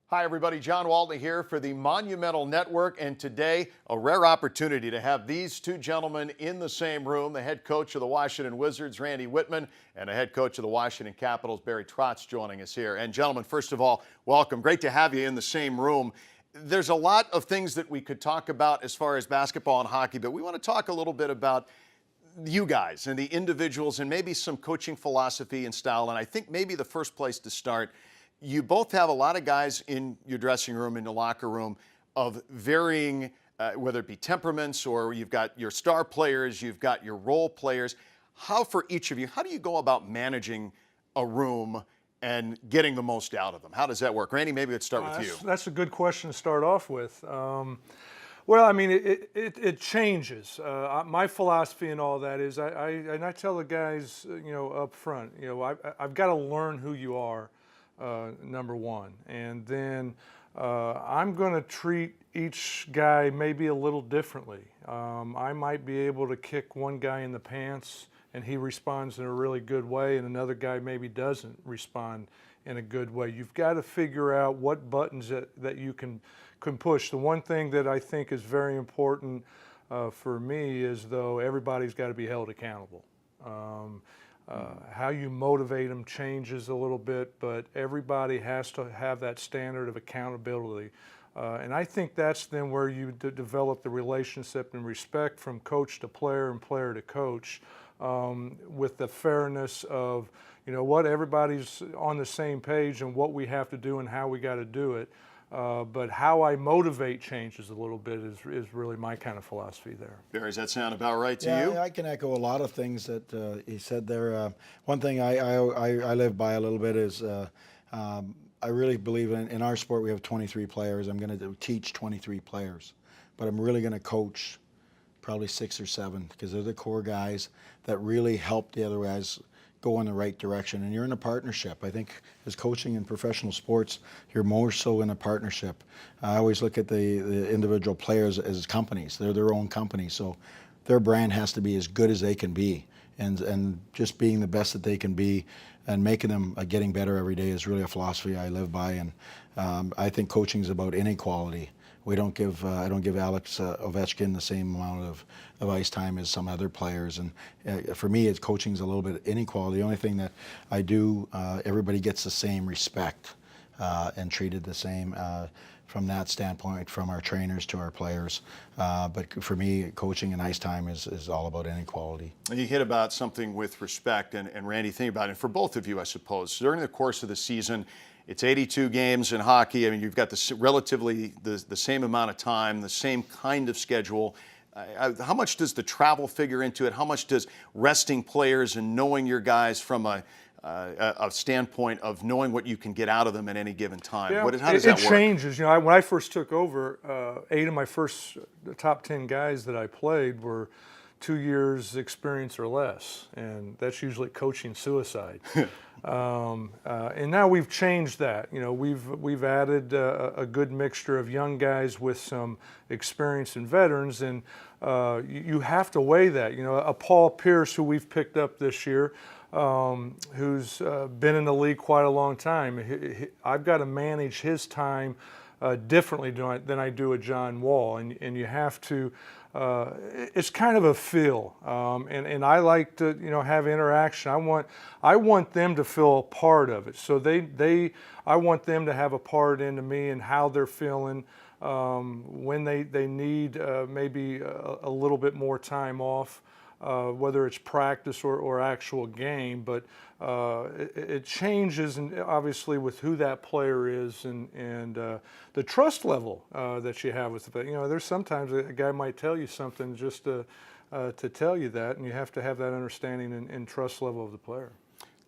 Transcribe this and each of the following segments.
Hi, everybody. John Walton here for the Monumental Network, and today a rare opportunity to have these two gentlemen in the same room, the head coach of the Washington Wizards, Randy Wittman, and the head coach of the Washington Capitals, Barry Trotz, joining us here. And gentlemen, first of all, welcome. Great to have you in the same room. There's a lot of things that we could talk about as far as basketball and hockey, but we want to talk a little bit about you guys and the individuals and maybe some coaching philosophy and style. And I think maybe the first place to start, you both have a lot of guys in your dressing room, in the locker room, of varying, whether it be temperaments, or you've got your star players, you've got your role players. How, for each of you, how do you go about managing a room and getting the most out of them? How does that work? Randy, maybe let's start with you. That's a good question to start off with. Well, I mean, it changes. My philosophy and all that is, I tell the guys, up front, I've got to learn who you are. Number one, and then I'm going to treat each guy maybe a little differently. I might be able to kick one guy in the pants and he responds in a really good way, and another guy maybe doesn't respond in a good way. You've got to figure out what buttons that you can push. The one thing that I think is very important for me is, though, everybody's got to be held accountable. How you motivate them changes a little bit, but everybody has to have that standard of accountability. And I think that's then where you develop the relationship and respect from coach to player and player to coach, with the fairness of, everybody's on the same page and what we have to do and how we got to do it. But how I motivate changes a little bit is really my kind of philosophy there. Barry, does that sound about right to you? Yeah, I can echo a lot of things that he said there. One thing I live by a little bit is I really believe in our sport we have 23 players. I'm going to teach 23 players, but I'm really going to coach probably 6 or 7 because they're the core guys that really help the other guys go in the right direction. And you're in a partnership. I think as coaching in professional sports, you're more so in a partnership. I always look at the individual players as companies. They're their own company, so their brand has to be as good as they can be. And just being the best that they can be and making them getting better every day is really a philosophy I live by. And I think coaching is about inequality. I don't give Alex Ovechkin the same amount of ice time as some other players. And for me, coaching is a little bit inequality. The only thing that I do, everybody gets the same respect and treated the same from that standpoint, from our trainers to our players. But for me, coaching and ice time is all about inequality. And you hit about something with respect, and Randy, think about it. And for both of you, I suppose, during the course of the season, it's 82 games in hockey. I mean, you've got relatively the same amount of time, the same kind of schedule. How much does the travel figure into it? How much does resting players and knowing your guys from a standpoint of knowing what you can get out of them at any given time? Yeah, How does that work? It changes. When I first took over, 8 of my first top 10 guys that I played were 2 years experience or less, and that's usually coaching suicide. And now we've changed that. We've added a good mixture of young guys with some experience and veterans, and you have to weigh that. A Paul Pierce, who we've picked up this year, who's been in the league quite a long time. I've got to manage his time differently than I do a John Wall, and you have to. It's kind of a feel, and I like to have interaction. I want them to feel a part of it. So I want them to have a part into me and how they're feeling when they need maybe a little bit more time off. Whether it's practice or actual game, but it changes, and obviously with who that player is and the trust level that you have with the player. There's sometimes a guy might tell you something just to tell you that, and you have to have that understanding and trust level of the player.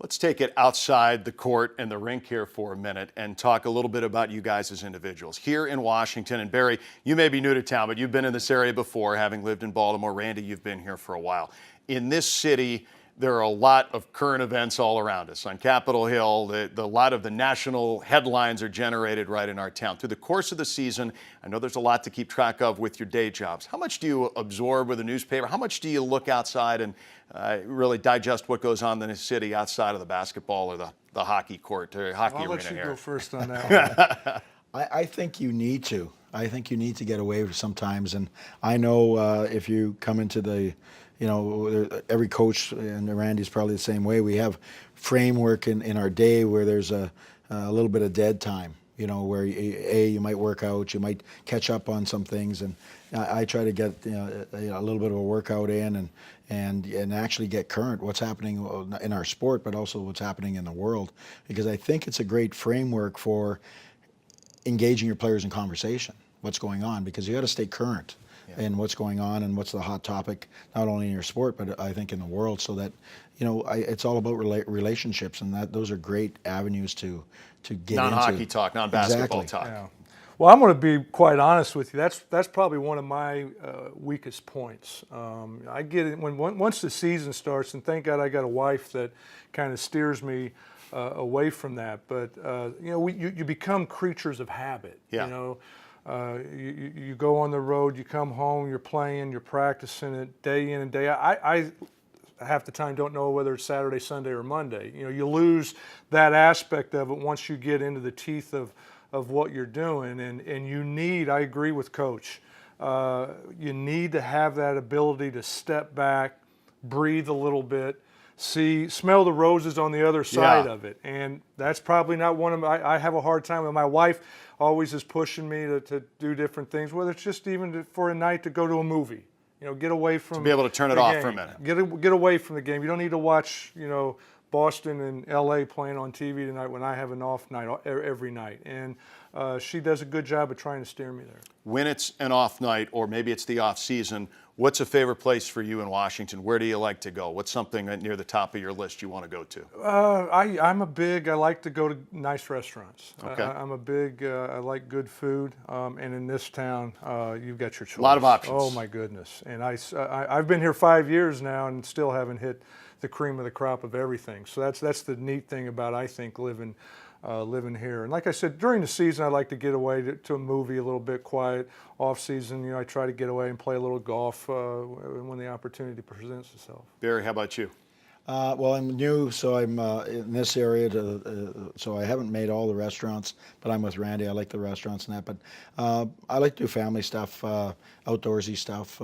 Let's take it outside the court and the rink here for a minute and talk a little bit about you guys as individuals. Here in Washington, and Barry, you may be new to town, but you've been in this area before, having lived in Baltimore. Randy, you've been here for a while. In this city, there are a lot of current events all around us. On Capitol Hill, a lot of the national headlines are generated right in our town. Through the course of the season, I know there's a lot to keep track of with your day jobs. How much do you absorb with a newspaper? How much do you look outside and really digest what goes on in the city outside of the basketball or the hockey court or hockey arena here? I'll let you go first on that one. I think you need to. I think you need to get away sometimes. And I know if you come into the, every coach, and Randy's probably the same way, we have framework in our day where there's a little bit of dead time, where you might work out, you might catch up on some things. And I try to get a little bit of a workout in and actually get current what's happening in our sport, but also what's happening in the world, because I think it's a great framework for engaging your players in conversation, what's going on, because you got to stay current in what's going on and what's the hot topic, not only in your sport, but I think in the world, so that, it's all about relationships, and those are great avenues to get into. Non-hockey talk, non-basketball talk. Yeah. Well, I'm going to be quite honest with you. That's probably one of my weakest points. I get it once the season starts, and thank God I got a wife that kind of steers me away from that. But you become creatures of habit. Yeah. You go on the road, you come home, you're playing, you're practicing it day in and day out. I half the time don't know whether it's Saturday, Sunday, or Monday. You lose that aspect of it once you get into the teeth of what you're doing, and you need, I agree with Coach, you need to have that ability to step back, breathe a little bit, smell the roses on the other side of it. And that's probably not one of my, I have a hard time with my wife always is pushing me to do different things, whether it's just even for a night to go to a movie, get away from To be able to turn it the off game. for a minute. Get away from the game. You don't need to watch, Boston and LA playing on TV tonight when I have an off night every night. And she does a good job of trying to steer me there. When it's an off night, or maybe it's the off season, what's a favorite place for you in Washington? Where do you like to go? What's something near the top of your list you want to go to? I like to go to nice restaurants. Okay. I like good food. And in this town, you've got your choice. A lot of options. Oh my goodness. And I've been here 5 years now and still haven't hit the cream of the crop of everything. So that's the neat thing about, I think, living here. And like I said, during the season, I like to get away to a movie a little bit quiet. Off season, I try to get away and play a little golf when the opportunity presents itself. Barry, how about you? Well, I'm new, so I'm in this area, so I haven't made all the restaurants, but I'm with Randy. I like the restaurants and that, but I like to do family stuff, outdoorsy stuff.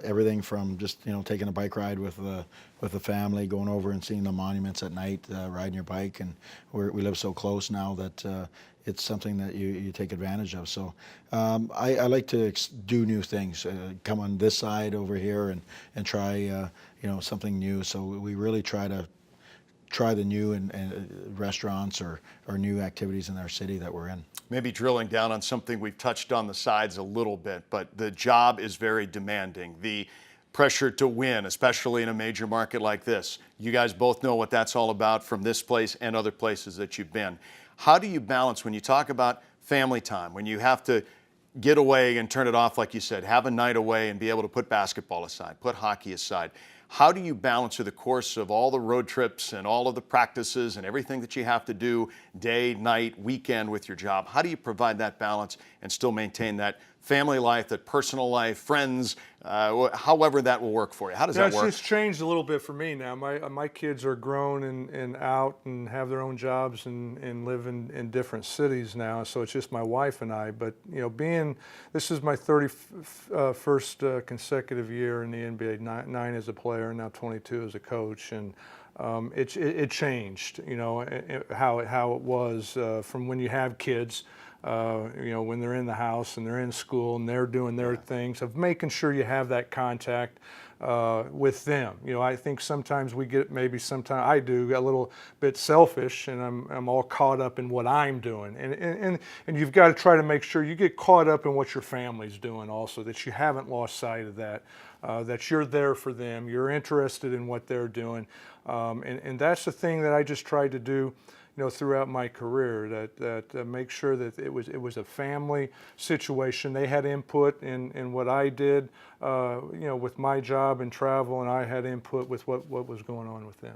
Everything from just taking a bike ride with the family, going over and seeing the monuments at night, riding your bike, and we live so close now that it's something that you take advantage of. So I like to do new things, come on this side over here and try something new. So we really try the new and restaurants or new activities in our city that we're in. Maybe drilling down on something we've touched on the sides a little bit, but the job is very demanding. The pressure to win, especially in a major market like this. You guys both know what that's all about from this place and other places that you've been. How do you balance when you talk about family time, when you have to get away and turn it off, like you said, have a night away and be able to put basketball aside, put hockey aside? How do you balance through the course of all the road trips and all of the practices and everything that you have to do day, night, weekend with your job? How do you provide that balance and still maintain that family life, that personal life, friends, however that will work for you? How does that work? It's just changed a little bit for me now. My kids are grown and out and have their own jobs and live in different cities now, so it's just my wife and I. But this is my 31st consecutive year in the NBA, nine as a player and now 22 as a coach, and it changed, how it was from when you have kids. When they're in the house and they're in school and they're doing their things, of making sure you have that contact with them. I think sometimes sometimes I do a little bit selfish, and I'm all caught up in what I'm doing. And you've got to try to make sure you get caught up in what your family's doing also, that you haven't lost sight of that, that you're there for them, you're interested in what they're doing. And that's the thing that I just tried to do throughout my career, that make sure that it was a family situation. They had input in what I did, with my job and travel, and I had input with what was going on with them.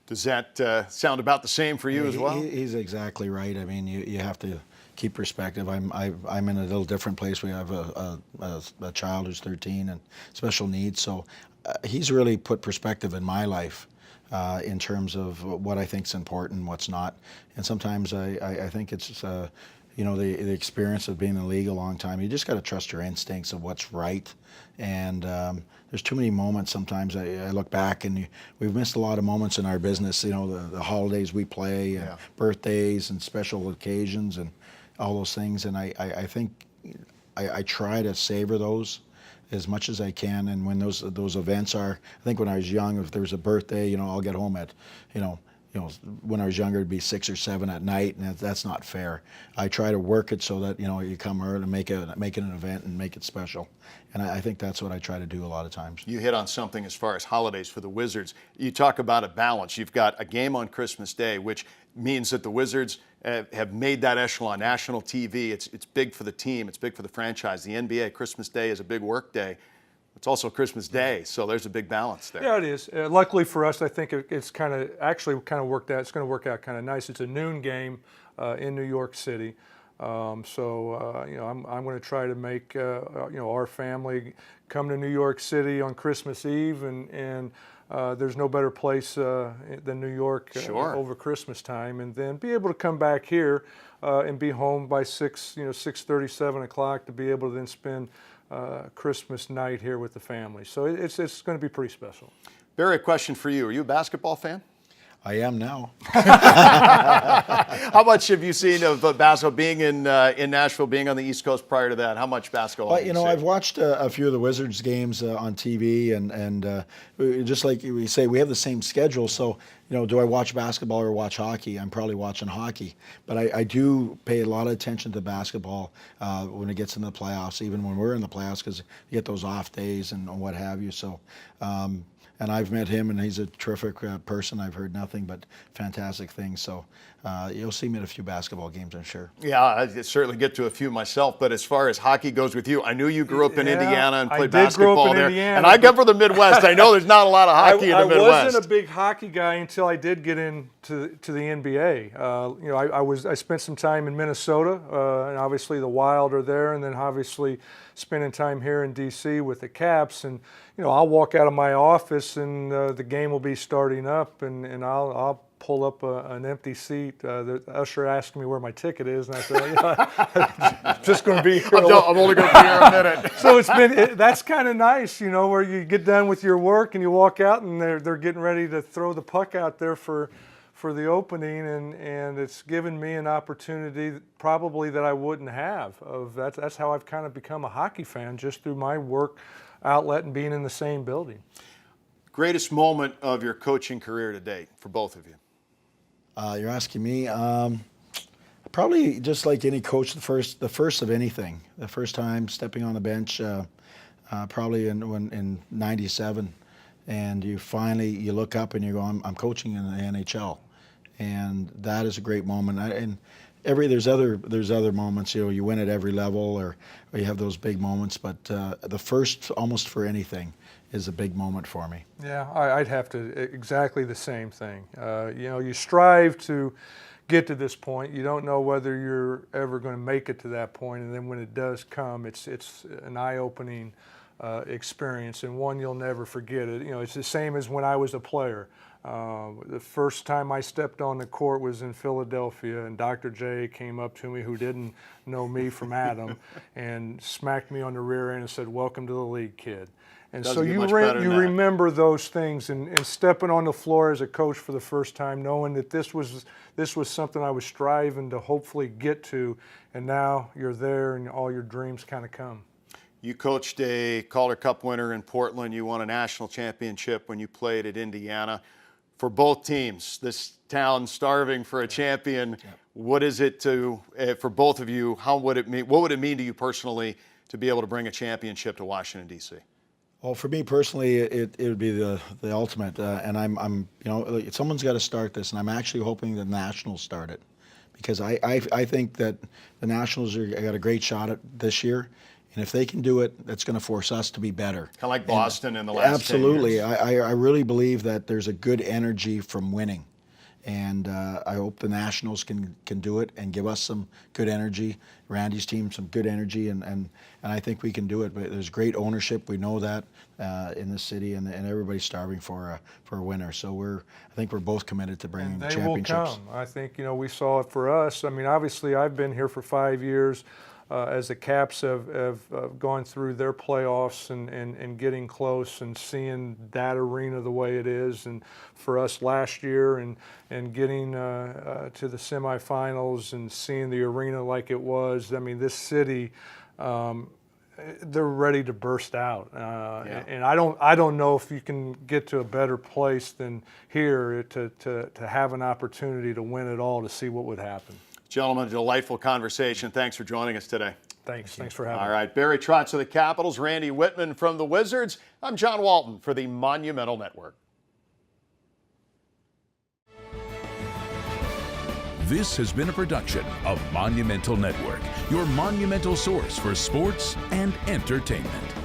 Does that sound about the same for you as well? He's exactly right. I mean, you have to keep perspective. I'm in a little different place. We have a child who's 13 and special needs, so he's really put perspective in my life. in terms of what I think is important, what's not. And sometimes I think it's you know, the experience of being in the league a long time. You just got to trust your instincts of what's right. And there's too many moments sometimes. I look back and we've missed a lot of moments in our business. You know, the holidays we play, and birthdays and special occasions and all those things. And I think I try to savor those as much as I can. And when those events are, I think when I was young, if there was a birthday, you know, I'll get home at, you know, when I was younger, it'd be 6 or 7 at night, and that's not fair. I try to work it so that, you know, you come early and make it an event and make it special. And I think that's what I try to do a lot of times. You hit on something as far as holidays for the Wizards. You talk about a balance. You've got a game on Christmas Day, which means that the Wizards have made that echelon, national TV. It's big for the team. It's big for the franchise. The NBA, Christmas Day is a big work day. It's also Christmas Day, so there's a big balance there. Yeah, it is. Luckily for us, I think it's kind of worked out. It's going to work out kind of nice. It's a noon game in New York City, so you know, I'm going to try to make you know, our family come to New York City on Christmas Eve, and there's no better place than New York over Christmas time, and then be able to come back here and be home by 6:30, 7 o'clock to be able to then spend Christmas night here with the family. So it's going to be pretty special. Barry, a question for you. Are you a basketball fan? I am now. How much have you seen of basketball being in Nashville, being on the East Coast prior to that? How much basketball? Well, you know, I've watched a few of the Wizards games on TV, and just like we say, we have the same schedule. So, you know, do I watch basketball or watch hockey? I'm probably watching hockey, but I do pay a lot of attention to basketball when it gets in the playoffs, even when we're in the playoffs, because you get those off days and what have you. So. And I've met him, and he's a terrific person. I've heard nothing but fantastic things. So you'll see me at a few basketball games, I'm sure. Yeah, I certainly get to a few myself. But as far as hockey goes with you, I knew you grew up in Indiana and played basketball there. And I come from the Midwest. I know there's not a lot of hockey in the Midwest. I wasn't a big hockey guy until I did get into the NBA. You know, I spent some time in Minnesota, and obviously the Wild are there, and then obviously spending time here in D.C. with the Caps. And you know, I'll walk out of my office and the game will be starting up, and I'll pull up an empty seat. The usher asked me where my ticket is, and I said, I'm just going to be here. I'm only going to be here a minute. So that's kind of nice, you know, where you get done with your work and you walk out and they're getting ready to throw the puck out there for the opening, and it's given me an opportunity probably that I wouldn't have. That's how I've kind of become a hockey fan, just through my work outlet and being in the same building. Greatest moment of your coaching career to date for both of you? You're asking me. Probably just like any coach, the first of anything. The first time stepping on the bench, probably in '97, and you look up and you go, I'm coaching in the NHL, and that is a great moment. And there's other moments. You know, you win at every level, or you have those big moments. But the first, almost for anything, is a big moment for me. Yeah, I'd have to exactly the same thing. You know, you strive to get to this point. You don't know whether you're ever going to make it to that point, and then when it does come, it's an eye-opening experience, and one you'll never forget. It. You know, it's the same as when I was a player. The first time I stepped on the court was in Philadelphia, and Dr. J came up to me, who didn't know me from Adam, and smacked me on the rear end and said, "Welcome to the league, kid." And so you remember those things, and stepping on the floor as a coach for the first time, knowing that this was something I was striving to hopefully get to, and now you're there and all your dreams kind of come. You coached a Calder Cup winner in Portland. You won a national championship when you played at Indiana. For both teams, this town starving for a champion, what is it for both of you? What would it mean to you personally to be able to bring a championship to Washington, D.C.? Well, for me personally, it would be the ultimate, and I'm you know, someone's got to start this, and I'm actually hoping the Nationals start it, because I think that the Nationals got a great shot at this year, and if they can do it, that's going to force us to be better. Kind of like Boston in the last absolutely. 10 years. I really believe that there's a good energy from winning, And I hope the Nationals can do it and give us some good energy. Randy's team some good energy, and I think we can do it. But there's great ownership. We know that in the city, and everybody's starving for a winner. So I think we're both committed to bringing And the they championships. will come. I think we saw it for us. I mean, obviously, I've been here for 5 years. As the Caps have gone through their playoffs and getting close and seeing that arena the way it is, and for us last year and getting to the semifinals and seeing the arena like it was. I mean, this city, they're ready to burst out, and I don't know if you can get to a better place than here to have an opportunity to win it all, to see what would happen. Gentlemen, a delightful conversation. Thanks for joining us today. Thanks for having me. All right, Barry Trotz of the Capitals, Randy Whitman from the Wizards. I'm John Walton for the Monumental Network. This has been a production of Monumental Network, your monumental source for sports and entertainment.